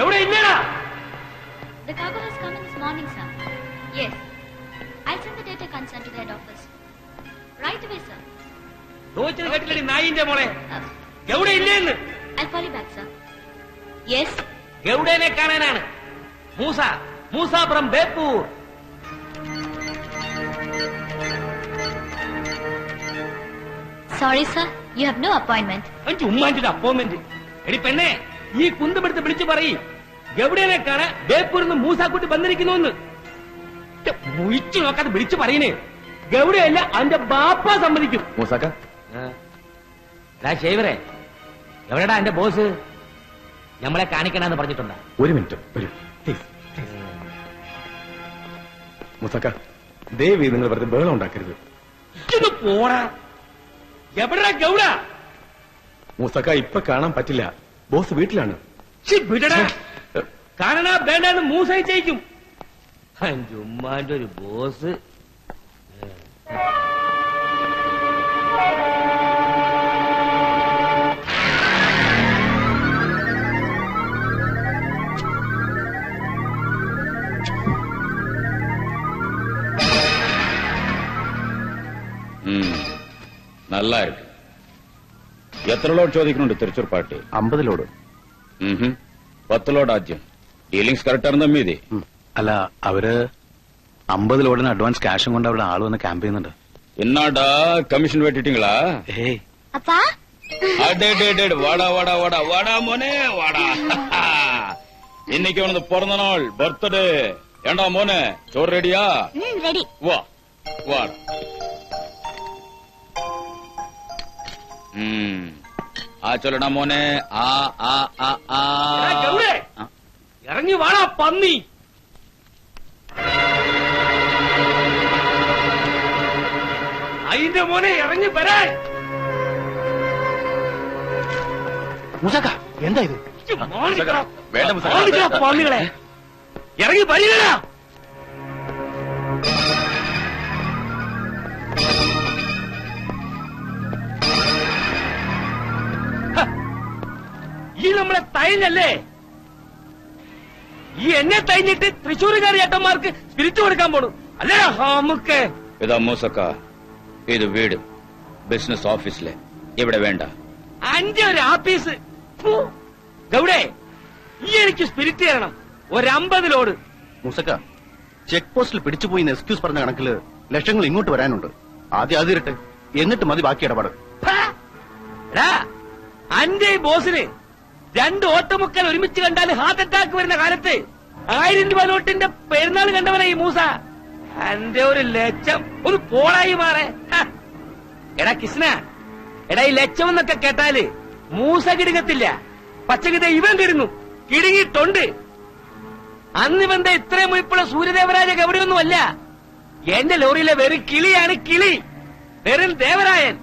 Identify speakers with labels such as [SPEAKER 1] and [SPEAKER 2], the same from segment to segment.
[SPEAKER 1] എവിടെ ഇല്ലടാ?
[SPEAKER 2] The cargo has come in this morning, sir. Yes. I'll send the data concern to the head office. Right away, sir.
[SPEAKER 1] ചോദിച്ചത് കേട്ടില്ലടി നായിന്റെ മോളെ. എവിടെ ഇല്ലെന്ന്?
[SPEAKER 2] I'll call you back, sir. Yes.
[SPEAKER 1] എവിടെനെ കാണാനാണ്? Moosa from Beypore.
[SPEAKER 2] Sorry, sir. You have no appointment.
[SPEAKER 1] ഉമ്മാന്റെ appointment. എടി പെണ്ണെ, ഈ കുന്തമെടുത്ത് വിളിച്ചു പറയും എവിടെനെ കാണാൻ ബേപ്പൂരിന്ന് മൂസാക്കുട്ടി വന്നിരിക്കുന്നു. മുഴിച്ചു നോക്കാതെ വിളിച്ചു പറയണേ. ഗൗഡയല്ല അവന്റെ ബാപ്പ സമ്മതിക്കും.
[SPEAKER 3] മൂസാക്ക,
[SPEAKER 1] ഷേവറെ എവിടെടാ എന്റെ ബോസ്? നമ്മളെ കാണിക്കണമെന്ന് പറഞ്ഞിട്ടുണ്ടാ?
[SPEAKER 3] ഒരു മിനിറ്റ് വരൂ. മൂസാക്ക, ദേവി നിങ്ങൾ വെറുതെ ബഹളം ഉണ്ടാക്കരുത്.
[SPEAKER 1] പോടാ. എവിടെടാ ഗൗഡ?
[SPEAKER 3] മൂസാക്ക, ഇപ്പൊ കാണാൻ പറ്റില്ല. ബോസ് വീട്ടിലാണ്.
[SPEAKER 1] വിടടാ. കാണാ വേണ്ടെന്ന് മൂസായി ചെയ്യിക്കും. ഉമ്മാന്റെ ഒരു ബോസ്.
[SPEAKER 4] நல்லா இருக்கு. எத்தனை லோட் ചോദിക്കുന്നുണ്ട് തിരുച്ചൂർ പാർട്ടി?
[SPEAKER 3] 50 ലോഡ്.
[SPEAKER 4] 10 ലോഡ് ആദ്യം. ഡീലിംഗ്സ് കറക്റ്റ് ആണെന്ന് മീതി.
[SPEAKER 3] അല്ല, അവര് 50 ലോഡിന് അഡ്വാൻസ് ക്യാഷും കൊണ്ട് അവിടെ ആള് വന്ന് ക്യാമ്പ് ചെയ്യുന്നുണ്ട്.
[SPEAKER 4] എന്നാടാ കമ്മീഷൻ വെട്ടിട്ടീங்களா?
[SPEAKER 3] ഏയ്
[SPEAKER 2] அப்பா.
[SPEAKER 4] வாடா வாடா வாடா வாடா മോനെ வாடா. இன்னைக்கு உனது பிறந்த நாள், பர்த்டே. ஏண்டா മോനെ, ചോറ് റെഡിയാ?
[SPEAKER 2] ரெடி.
[SPEAKER 4] വാ വാടാ. ചൊല്ലടാ മോനെ.
[SPEAKER 1] ഇറങ്ങി വാടാ പന്നി. അതിന്റെ മോനെ ഇറങ്ങി വരാൻ.
[SPEAKER 3] മൂസാക്ക, എന്താ ഇത്?
[SPEAKER 1] പന്നികളെ ഇറങ്ങി വരികടാ. ഈ നമ്മളെ തൈഞ്ഞല്ലേ? ഈ എന്നെ തൈഞ്ഞിട്ട് തൃശ്ശൂരുകാരി ഏട്ടന്മാർക്ക് സ്പിരിറ്റ് കൊടുക്കാൻ പോണു അല്ലേ? നമുക്ക്
[SPEAKER 4] ഇതാ മൂസക്ക, ഇത് വീട്, ബിസിനസ് ഓഫീസിലെ. ഇവിടെ വേണ്ട.
[SPEAKER 1] അന്റെ ഒരു ആഫീസ്. ഗൗഡേ, ഈ എനിക്ക് സ്പിരിറ്റ് തരണം. ഒരു 50 ലോഡ്.
[SPEAKER 3] മൂസക്ക, ചെക്ക് പോസ്റ്റിൽ പിടിച്ചുപോയി എക്സ്ക്യൂസ് പറഞ്ഞ കണക്കില് ലക്ഷങ്ങൾ ഇങ്ങോട്ട് വരാനുണ്ട്. ആദ്യം അതിരട്ടെ, എന്നിട്ട് മതി ബാക്കി ഇടപാട്.
[SPEAKER 1] അന്റെ ഈ ബോസിന് 2 ഓട്ടമുക്കൽ ഒരുമിച്ച് കണ്ടാൽ ഹാർട്ട് അറ്റാക്ക് വരുന്ന കാലത്ത് 1000 രൂപ നോട്ടിന്റെ പെരുന്നാൾ കണ്ടവനാ ഈ മൂസ. എന്റെ ഒരു ലക്ഷം ഒരു പോളായി മാറേ. എടാ കിസ്ന, എടാ ഈ ലക്ഷം എന്നൊക്കെ കേട്ടാല് മൂസ കിടുങ്ങത്തില്ല. പച്ചക്കിത ഇവൻ കിടുങ്ങും. കിടുങ്ങിയിട്ടുണ്ട്. അന്ന് ഇവന്റെ ഇത്രയും മുയിപ്പുള്ള സൂര്യദേവരാജ ഗൗരിയൊന്നുമല്ല. എന്റെ ലോറിയിലെ വെറും കിളിയാണ് കിളി. വെറും ദേവരായൻ.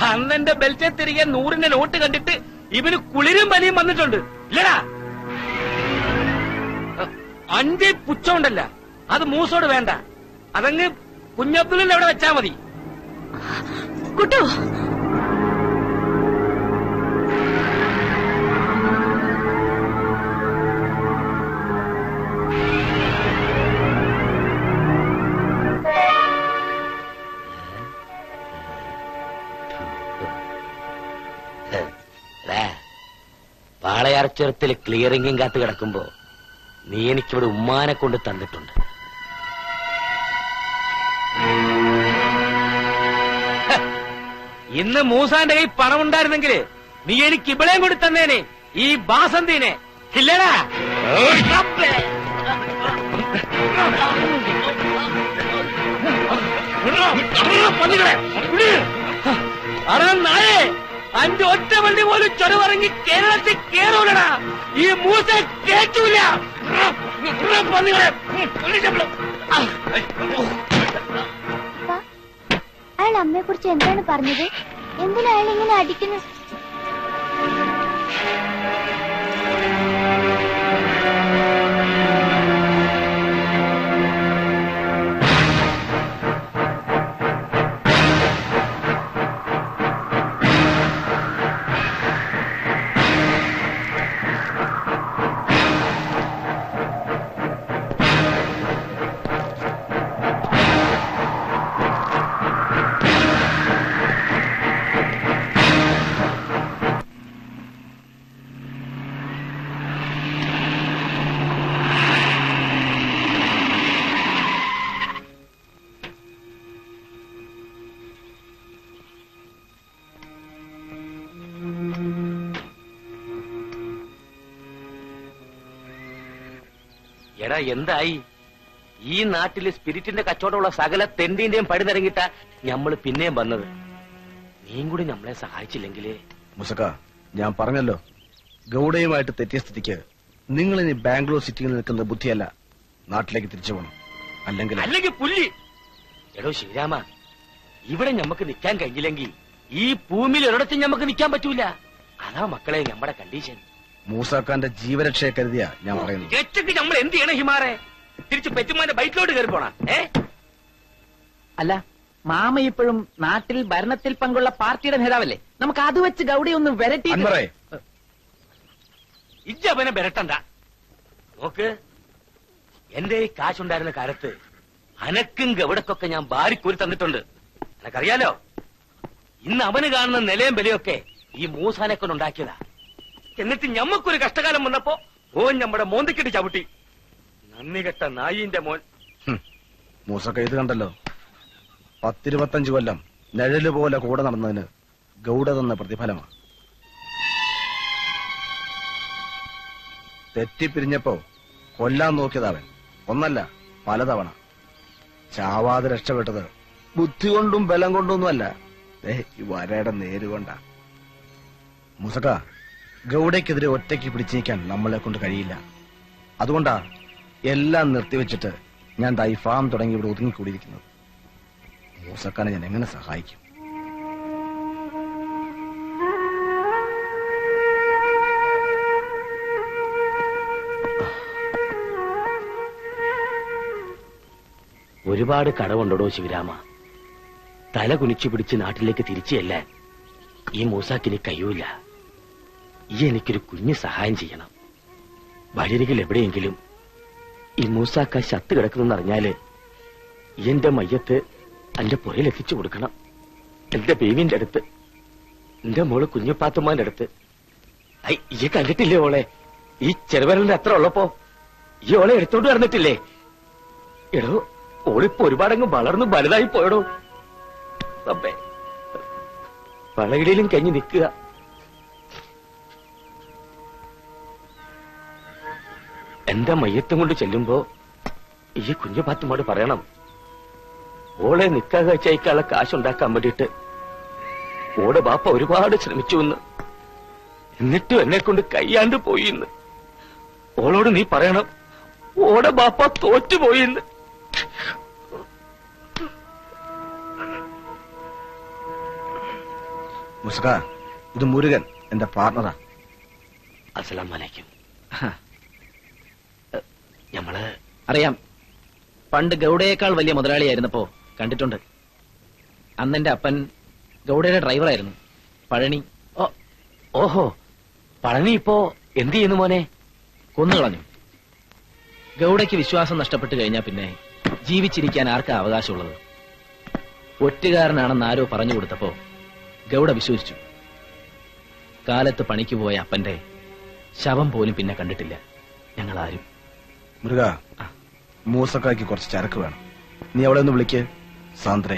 [SPEAKER 1] അന്നെന്റെ ബെൽറ്റെ തിരികെ 100ന്റെ നോട്ട് കണ്ടിട്ട് ഇവന് കുളിരും പനിയും വന്നിട്ടുണ്ട് ഇല്ലടാ. അന്റെ പുച്ഛമുണ്ടല്ല, അത് മൂസോട് വേണ്ട. അതങ്ങ് കുഞ്ഞബ്ദുലിന്റെ അവിടെ വെച്ചാ മതി.
[SPEAKER 2] കുട്ടു,
[SPEAKER 1] പാളയാർച്ചരത്തിൽ ക്ലിയറിംഗും കാത്ത് കിടക്കുമ്പോ നീ എനിക്കിവിടെ ഉമ്മാനെ കൊണ്ട് തന്നിട്ടുണ്ട്. ഇന്ന് മൂസാന്റെ കൈ പണമുണ്ടായിരുന്നെങ്കിൽ നീ എനിക്ക് ഇവിടെയും കൂടി തന്നേനെ, ഈ ബാസന്തിനെ. ഇല്ലടാ നായേ, അഞ്ച് ഒറ്റ വണ്ടി പോലും ചൊരവിറങ്ങി കേരളത്തിൽ കേറൂലടാ. ഈ മൂസ കേറ്റൂല.
[SPEAKER 2] അയാൾ അമ്മയെ കുറിച്ച് എന്താണ് പറഞ്ഞത്? എന്തിനാ അയാൾ ഇങ്ങനെ അടിക്കുന്നു?
[SPEAKER 1] എടാ എന്തായി? ഈ നാട്ടില് സ്പിരിറ്റിന്റെ കച്ചവടമുള്ള സകല തെണ്ടിന്റെയും പടി നിറങ്ങിട്ട ഞമ്മള് പിന്നെയും വന്നത്. നീയും കൂടി നമ്മളെ സഹായിച്ചില്ലെങ്കിലേ.
[SPEAKER 5] മുസക്ക, ഞാൻ പറഞ്ഞല്ലോ, ഗൗഡയുമായിട്ട് തെറ്റിയ സ്ഥിതിക്ക് നിങ്ങൾ ഇനി ബാംഗ്ലൂർ സിറ്റിയിൽ നിൽക്കുന്ന ബുദ്ധിയല്ല, നാട്ടിലേക്ക് തിരിച്ചു പോകണം. അല്ലെങ്കിൽ
[SPEAKER 1] പുല്ലി. എടോ ശ്രീരാമ, ഇവിടെ ഞമ്മക്ക് നിൽക്കാൻ കഴിഞ്ഞില്ലെങ്കിൽ ഈ ഭൂമിയിൽ ഒരിടത്തും ഞമ്മക്ക് നിൽക്കാൻ പറ്റൂല. അതാ മക്കളെ നമ്മുടെ കണ്ടീഷൻ.
[SPEAKER 5] മൂസാക്കാന്റെ ജീവരക്ഷയെ കരുതിയാ ഞാൻ പറയുന്നത്.
[SPEAKER 1] രക്ഷയ്ക്ക് നമ്മൾ എന്ത് ചെയ്യണം ഹിമാറെ? തിരിച്ച് പെറ്റുമാന്റെ ബൈക്കിലോട്ട് കയറി പോണ?
[SPEAKER 6] അല്ല, മാമ ഇപ്പോഴും നാട്ടിൽ ഭരണത്തിൽ പങ്കുള്ള പാർട്ടിയുടെ നേതാവല്ലേ? നമുക്ക് അത് വെച്ച് ഗൗഡയെ ഒന്ന് വരട്ടി.
[SPEAKER 5] അൻവറേ,
[SPEAKER 1] ഇജ്ജവനെ വരട്ടണ്ട. നോക്ക്, എന്റെ ഈ കാശുണ്ടായിരുന്ന കാലത്ത് അനക്കും ഗൗഡക്കൊക്കെ ഞാൻ ബാരിക്കോരി തന്നിട്ടുണ്ട്. എനക്കറിയാലോ. ഇന്ന് അവന് കാണുന്ന നിലയും വിലയൊക്കെ ഈ മൂസാനെ കൊണ്ടുണ്ടാക്കിയതാ. എന്നിട്ട് ഞമ്മക്കൊരു കഷ്ടകാലം വന്നപ്പോ ഓൻ നമ്മുടെ മോന്തിക്കെട്ടി ചവിട്ടി. നന്ദി കെട്ട നായിന്റെ മോൻ.
[SPEAKER 5] മൂസക്ക ഇത് കണ്ടല്ലോ, 10-25 കൊല്ലം നിഴല് പോലെ കൂടെ നടന്നതിന് ഗൗഡ തന്ന പ്രതിഫലമാണ്. തെറ്റിപ്പിരിഞ്ഞപ്പോ കൊല്ലാൻ നോക്കിയതവൻ ഒന്നല്ല, പലതവണ. ചാവാതെ രക്ഷപ്പെട്ടത് ബുദ്ധി കൊണ്ടും ബലം കൊണ്ടൊന്നുമല്ല, ഈ വരയുടെ നേരുകൊണ്ടാ. മുസക്ക, ഗൗഡയ്ക്കെതിരെ ഒറ്റയ്ക്ക് പിടിച്ചു നീക്കാൻ നമ്മളെ കൊണ്ട് കഴിയില്ല. അതുകൊണ്ടാ എല്ലാം നിർത്തിവെച്ചിട്ട് ഞാൻ ദാ ഈ ഫാം തുടങ്ങി ഇവിടെ ഒതുങ്ങിക്കൂടിയിരിക്കുന്നത്. മൂസക്കാനെ ഞാൻ എങ്ങനെ സഹായിക്കും?
[SPEAKER 1] ഒരുപാട് കടവുണ്ടോ ശിവരാമ. തല കുനിച്ചു പിടിച്ച് നാട്ടിലേക്ക് തിരിച്ചെല്ലാൻ ഈ മൂസാക്കിന് കഴിയൂല. ഈ എനിക്കൊരു കുഞ്ഞു സഹായം ചെയ്യണം. വഴിയരികിൽ എവിടെയെങ്കിലും ഈ മൂസാക്ക ശത്ത് കിടക്കുന്നെന്ന് അറിഞ്ഞാല് എന്റെ മയ്യത്ത് എന്റെ പുറയിലെത്തിച്ചു കൊടുക്കണം. എന്റെ ബേബിന്റെ അടുത്ത്, എന്റെ മോള് കുഞ്ഞുപാത്തുമാന്റെ അടുത്ത്. ഈ കണ്ടിട്ടില്ലേ ഓളെ? ഈ ചെറുവരലിന്റെ അത്ര ഉള്ളപ്പോ ഈ ഓളെ എടുത്തോണ്ട് നടന്നിട്ടില്ലേ? എടോ, ഓളിപ്പോ ഒരുപാടങ്ങ് വളർന്നു വലുതായി പോയടോ. അപ്പേ വളയിലും കഴിഞ്ഞ് നിൽക്കുക. എന്റെ മയ്യത്തും കൊണ്ട് ചെല്ലുമ്പോ ഈ കുഞ്ഞു പാത്തുമാട് പറയണം, ഓളെ നിക്കാഹ് കഴിച്ചയക്കാനുള്ള കാശുണ്ടാക്കാൻ വേണ്ടിയിട്ട് ഓടെ ബാപ്പ ഒരുപാട് ശ്രമിച്ചു എന്ന്, എന്നിട്ടും എന്നെ കൊണ്ട് കയ്യാണ്ട് പോയി എന്ന്. ഓളോട് നീ പറയണം, ഓടെ ബാപ്പ തോറ്റുപോയി എന്ന്.
[SPEAKER 5] മുസ്ക, ഇത് മുരുകൻ, എന്റെ പാർട്ണറാ.
[SPEAKER 1] അസ്സലാമു അലൈക്കും. ഞമ്മള്
[SPEAKER 6] അറിയാം, പണ്ട് ഗൗഡയേക്കാൾ വലിയ മുതലാളിയായിരുന്നപ്പോ കണ്ടിട്ടുണ്ട്. അന്നെന്റെ അപ്പൻ ഗൗഡയുടെ ഡ്രൈവറായിരുന്നു, പഴനി.
[SPEAKER 1] ഓഹോ, പഴനി ഇപ്പോ എന്ത് ചെയ്യുന്നു മോനെ?
[SPEAKER 6] കൊന്നുകളഞ്ഞു. ഗൗഡയ്ക്ക് വിശ്വാസം നഷ്ടപ്പെട്ടു കഴിഞ്ഞാൽ പിന്നെ ജീവിച്ചിരിക്കാൻ ആർക്കാ അവകാശമുള്ളത്? ഒറ്റുകാരനാണെന്ന് ആരോ പറഞ്ഞു കൊടുത്തപ്പോ ഗൗഡ വിശ്വസിച്ചു. കാലത്ത് പണിക്ക് പോയ അപ്പന്റെ ശവം പോലും പിന്നെ കണ്ടിട്ടില്ല ഞങ്ങൾ ആരും.
[SPEAKER 5] മുരുക, മൂസക്കായ്ക്ക് കുറച്ച് ചരക്ക് വേണം. നീ അവളെ ഒന്ന് വിളിക്ക്. സാന്ദ്രേ.